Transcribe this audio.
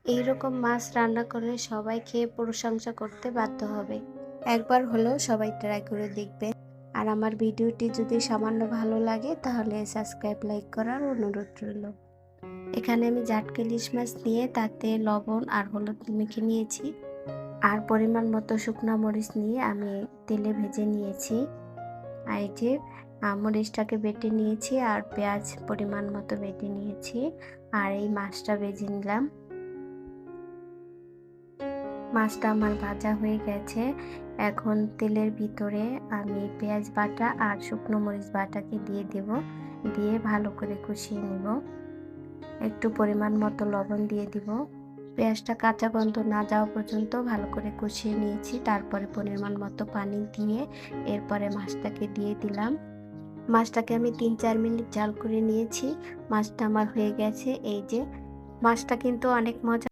এইরকম মাছ রান্না করলে সবাই খেয়ে প্রশংসা করতে বাধ্য হবে। একবার হলেও সবাই ট্রাই করে দেখবেন। আর আমার ভিডিওটি যদি সামান্য ভালো লাগে তাহলে সাবস্ক্রাইব লাইক করার অনুরোধ রইল। এখানে আমি জাটকা ইলিশ মাছ নিয়ে তাতে লবণ আর হলুদ মেখে নিয়েছি। আর পরিমাণ মতো শুকনা মরিচ নিয়ে আমি তেলে ভেজে নিয়েছি। আর এই যে মরিচটাকে বেটে নিয়েছি আর পেঁয়াজ পরিমাণ মতো বেটে নিয়েছি। আর এই মাছটা ভেজে নিলাম। মাছটা আমার ভাজা হয়ে গেছে। এখন তেলের ভিতরে আমি পেঁয়াজ বাটা আর শুকনো মরিচ বাটাকে দিয়ে দেব। দিয়ে ভালো করে কষিয়ে নেব। একটু পরিমাণ মতো লবণ দিয়ে দিব। পেঁয়াজটা কাঁচা গন্ধ না যাওয়া পর্যন্ত ভালো করে কষিয়ে নিয়েছি। তারপরে পরিমাণ মতো পানি দিয়ে এরপরে মাছটাকে দিয়ে দিলাম। মাছটাকে আমি ৩-৪ মিনিট জাল করে নিয়েছি। মাছটা আমার হয়ে গেছে। এই যে মাছটা কিন্তু অনেক মজা।